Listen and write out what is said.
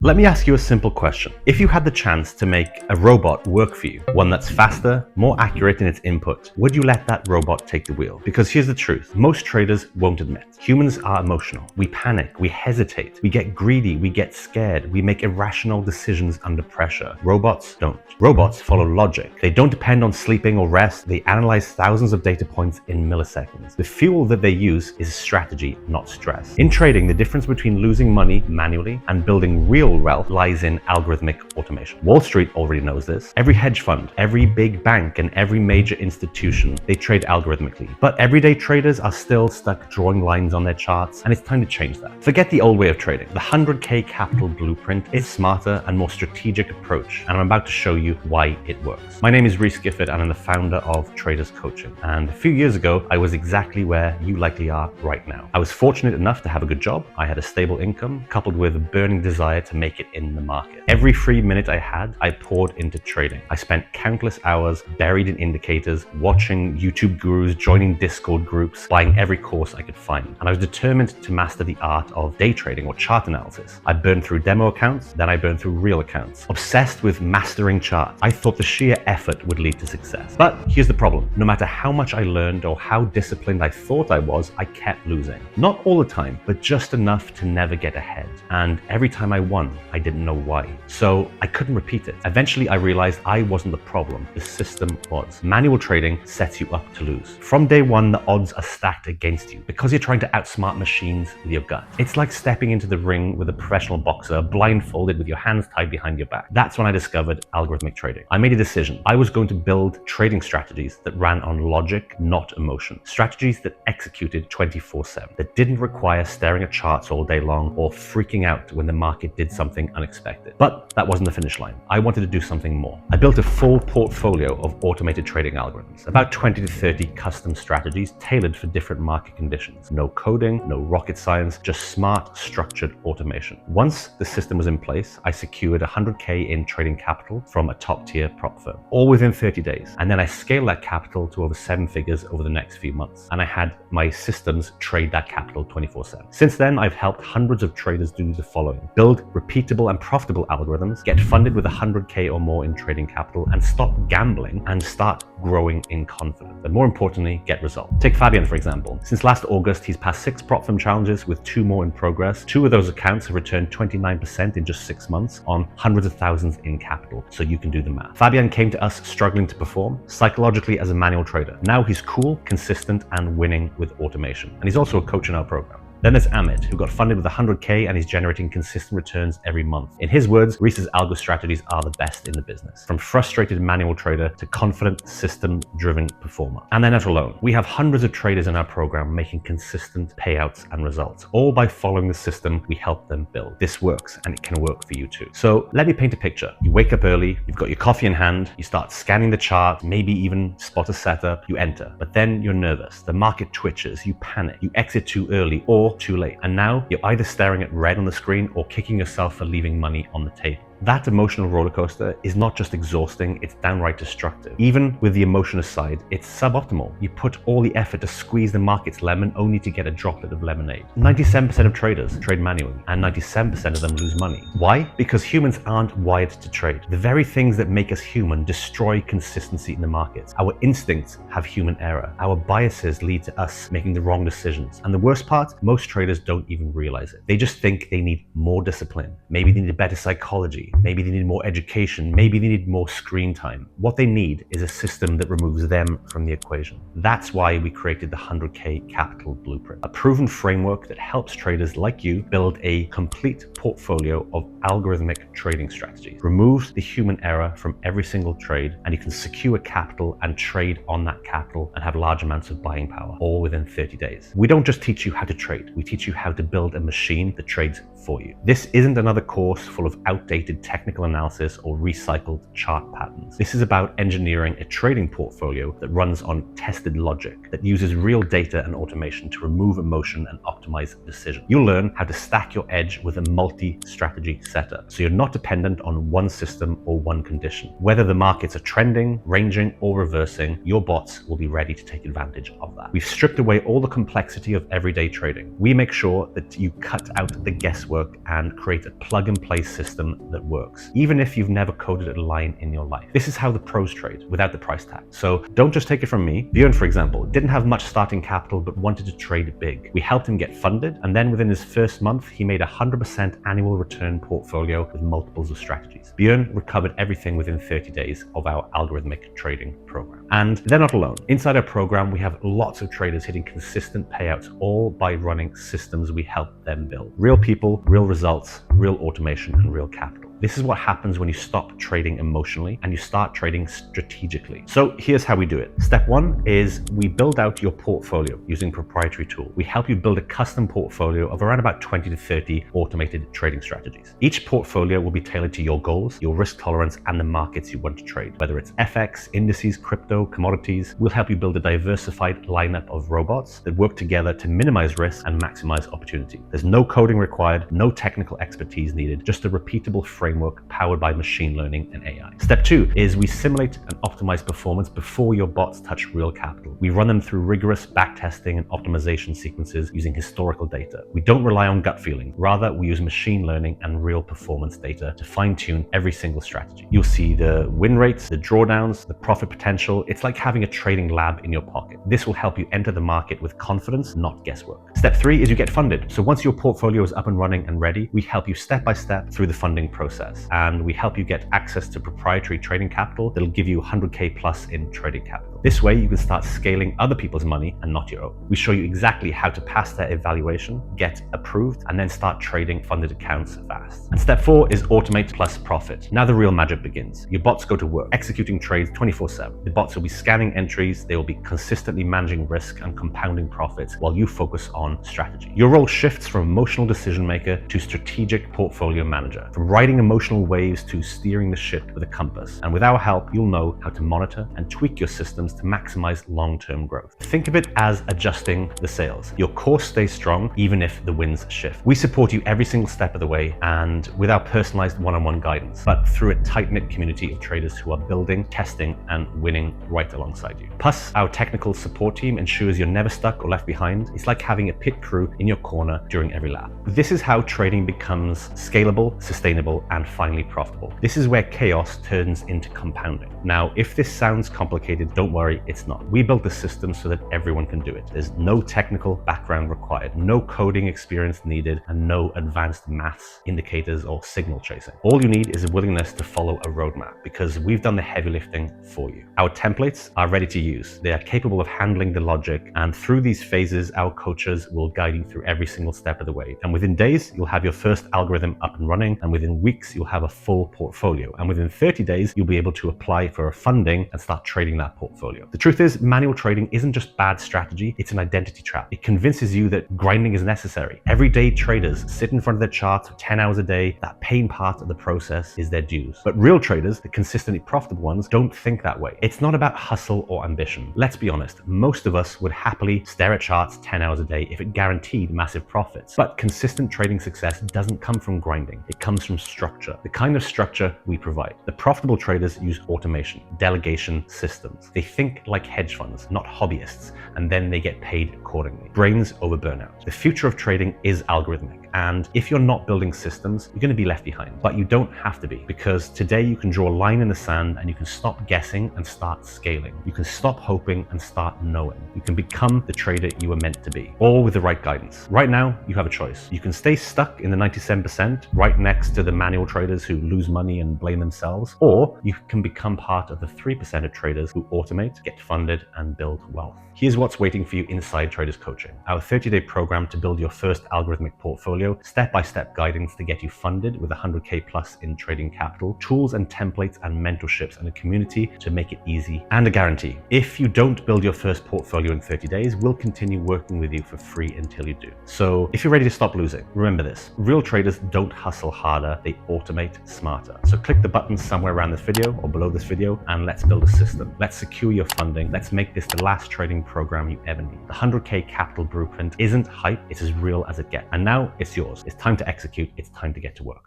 Let me ask you a simple question. If you had the chance to make a robot work for you, one that's faster, more accurate in its input, would you let that robot take the wheel? Because here's the truth. Most traders won't admit. Humans are emotional. We panic, we hesitate, we get greedy, we get scared, we make irrational decisions under pressure. Robots don't. Robots follow logic. They don't depend on sleeping or rest. They analyze thousands of data points in milliseconds. The fuel that they use is strategy, not stress. In trading, the difference between losing money manually and building real wealth lies in algorithmic automation. Wall Street already knows this. Every hedge fund, every big bank, and every major institution, they trade algorithmically. But everyday traders are still stuck drawing lines on their charts, and it's time to change that. Forget the old way of trading. The 100K capital blueprint is a smarter and more strategic approach, and I'm about to show you why it works. My name is Reese, and I'm the founder of Traders Coaching. And a few years ago, I was exactly where you likely are right now. I was fortunate enough to have a good job. I had a stable income, coupled with a burning desire to make it in the market. Every free minute I had, I poured into trading. I spent countless hours buried in indicators, watching YouTube gurus, joining Discord groups, buying every course I could find. And I was determined to master the art of day trading or chart analysis. I burned through demo accounts, then I burned through real accounts. Obsessed with mastering charts, I thought the sheer effort would lead to success. But here's the problem. No matter how much I learned or how disciplined I thought I was, I kept losing. Not all the time, but just enough to never get ahead. And every time I won, I didn't know why. So I couldn't repeat it. Eventually, I realized I wasn't the problem. The system was. Manual trading sets you up to lose. From day one, the odds are stacked against you because you're trying to outsmart machines with your gut. It's like stepping into the ring with a professional boxer, blindfolded with your hands tied behind your back. That's when I discovered algorithmic trading. I made a decision. I was going to build trading strategies that ran on logic, not emotion. Strategies that executed 24/7, that didn't require staring at charts all day long or freaking out when the market did something unexpected. But that wasn't the finish line. I wanted to do something more. I built a full portfolio of automated trading algorithms, about 20 to 30 custom strategies tailored for different market conditions. No coding, no rocket science, just smart, structured automation. Once the system was in place, I secured 100K in trading capital from a top-tier prop firm, all within 30 days. And then I scaled that capital to over 7 figures over the next few months. And I had my systems trade that capital 24/7. Since then, I've helped hundreds of traders do the following: build repeatable and profitable algorithms, get funded with 100K or more in trading capital, and stop gambling and start growing in confidence. But more importantly, get results. Take Fabian, for example. Since last August, he's passed 6 Propfirm challenges with 2 more in progress. 2 of those accounts have returned 29% in just 6 months on hundreds of thousands in capital. So you can do the math. Fabian came to us struggling to perform psychologically as a manual trader. Now he's cool, consistent, and winning with automation. And he's also a coach in our program. Then there's Amit, who got funded with 100K and he's generating consistent returns every month. In his words, Reese's algo strategies are the best in the business. From frustrated manual trader to confident, system-driven performer. And they're not alone. We have hundreds of traders in our program making consistent payouts and results, all by following the system we help them build. This works, and it can work for you too. So let me paint a picture. You wake up early, you've got your coffee in hand, you start scanning the chart, maybe even spot a setup, you enter. But then you're nervous, the market twitches, you panic, you exit too early or too late. And now you're either staring at red on the screen or kicking yourself for leaving money on the table. That emotional roller coaster is not just exhausting, it's downright destructive. Even with the emotion aside, it's suboptimal. You put all the effort to squeeze the market's lemon only to get a droplet of lemonade. 97% of traders trade manually, and 97% of them lose money. Why? Because humans aren't wired to trade. The very things that make us human destroy consistency in the markets. Our instincts have human error. Our biases lead to us making the wrong decisions. And the worst part, most traders don't even realize it. They just think they need more discipline. Maybe they need a better psychology. Maybe they need more education. Maybe they need more screen time. What they need is a system that removes them from the equation. That's why we created the 100K Capital Blueprint, a proven framework that helps traders like you build a complete portfolio of algorithmic trading strategies. Removes the human error from every single trade, and you can secure capital and trade on that capital and have large amounts of buying power, all within 30 days. We don't just teach you how to trade, we teach you how to build a machine that trades for you. This isn't another course full of outdated technical analysis or recycled chart patterns. This is about engineering a trading portfolio that runs on tested logic, that uses real data and automation to remove emotion and optimize decisions. You'll learn how to stack your edge with a multi-strategy setup, so you're not dependent on one system or one condition. Whether the markets are trending, ranging, or reversing, your bots will be ready to take advantage of that. We've stripped away all the complexity of everyday trading. We make sure that you cut out the guesswork guesswork and create a plug-and-play system that works, even if you've never coded a line in your life. This is how the pros trade, without the price tag. So don't just take it from me. Bjorn, for example, didn't have much starting capital but wanted to trade big. We helped him get funded, and then within his first month, he made a 100% annual return portfolio with multiples of strategies. Bjorn recovered everything within 30 days of our algorithmic trading program. And they're not alone. Inside our program, we have lots of traders hitting consistent payouts, all by running systems we help them build. Real people, real results, real automation, and real capital. This is what happens when you stop trading emotionally and you start trading strategically. So here's how we do it. Step one is we build out your portfolio using proprietary tool. We help you build a custom portfolio of around about 20 to 30 automated trading strategies. Each portfolio will be tailored to your goals, your risk tolerance, and the markets you want to trade. Whether it's FX, indices, crypto, commodities, we'll help you build a diversified lineup of robots that work together to minimize risk and maximize opportunity. There's no coding required, no technical expertise needed, just a repeatable framework powered by machine learning and AI. Step two is we simulate and optimize performance before your bots touch real capital. We run them through rigorous backtesting and optimization sequences using historical data. We don't rely on gut feeling. Rather, we use machine learning and real performance data to fine-tune every single strategy. You'll see the win rates, the drawdowns, the profit potential. It's like having a trading lab in your pocket. This will help you enter the market with confidence, not guesswork. Step three is you get funded. So once your portfolio is up and running and ready, we help you step by step through the funding process. And we help you get access to proprietary trading capital that'll give you 100K plus in trading capital. This way, you can start scaling other people's money and not your own. We show you exactly how to pass their evaluation, get approved, and then start trading funded accounts fast. And step four is automate plus profit. Now the real magic begins. Your bots go to work, executing trades 24/7. The bots will be scanning entries, they will be consistently managing risk and compounding profits while you focus on strategy. Your role shifts from emotional decision maker to strategic portfolio manager, from riding emotional waves to steering the ship with a compass. And with our help, you'll know how to monitor and tweak your systems to maximize long-term growth. Think of it as adjusting the sails. Your course stays strong even if the winds shift. We support you every single step of the way, and with our personalized one-on-one guidance, but through a tight-knit community of traders who are building, testing, and winning right alongside you. Plus, our technical support team ensures you're never stuck or left behind. It's like having a pit crew in your corner during every lap. This is how trading becomes scalable, sustainable, and finally profitable. This is where chaos turns into compounding. Now, if this sounds complicated, don't worry, it's not. We built the system so that everyone can do it. There's no technical background required, no coding experience needed, and no advanced maths, indicators, or signal chasing. All you need is a willingness to follow a roadmap, because we've done the heavy lifting for you. Our templates are ready to use. They are capable of handling the logic, and through these phases, our coaches will guide you through every single step of the way. And within days, you'll have your first algorithm up and running, and within weeks, you'll have a full portfolio. And within 30 days, you'll be able to apply for a funding and start trading that portfolio. The truth is, manual trading isn't just bad strategy, it's an identity trap. It convinces you that grinding is necessary. Everyday traders sit in front of their charts for 10 hours a day. That pain part of the process is their dues. But real traders, the consistently profitable ones, don't think that way. It's not about hustle or ambition. Let's be honest, most of us would happily stare at charts 10 hours a day if it guaranteed massive profits. But consistent trading success doesn't come from grinding. It comes from structure, the kind of structure we provide. The profitable traders use automation, delegation, systems. They think like hedge funds, not hobbyists, and then they get paid accordingly. Brains over burnout. The future of trading is algorithmic, and if you're not building systems, you're going to be left behind. But you don't have to be, because today you can draw a line in the sand and you can stop guessing and start scaling. You can stop hoping and start knowing. You can become the trader you were meant to be, all with the right guidance. Right now, you have a choice. You can stay stuck in the 97%, right next to the manual traders who lose money and blame themselves, or you can become part of the 3% of traders who automate, get funded, and build wealth. Here's what's waiting for you inside Traders Coaching: our 30-day program to build your first algorithmic portfolio, step-by-step guidance to get you funded with 100K plus in trading capital, tools and templates and mentorships, and a community to make it easy, and a guarantee. If you don't build your first portfolio in 30 days, we'll continue working with you for free until you do. So if you're ready to stop losing, remember this: real traders don't hustle harder, they automate smarter. So click the button somewhere around this video or below this video, and let's build a system. Let's secure your funding. Let's make this the last trading program you ever need. The 100K capital blueprint isn't hype, it's as real as it gets. And now it's yours. It's time to execute. It's time to get to work.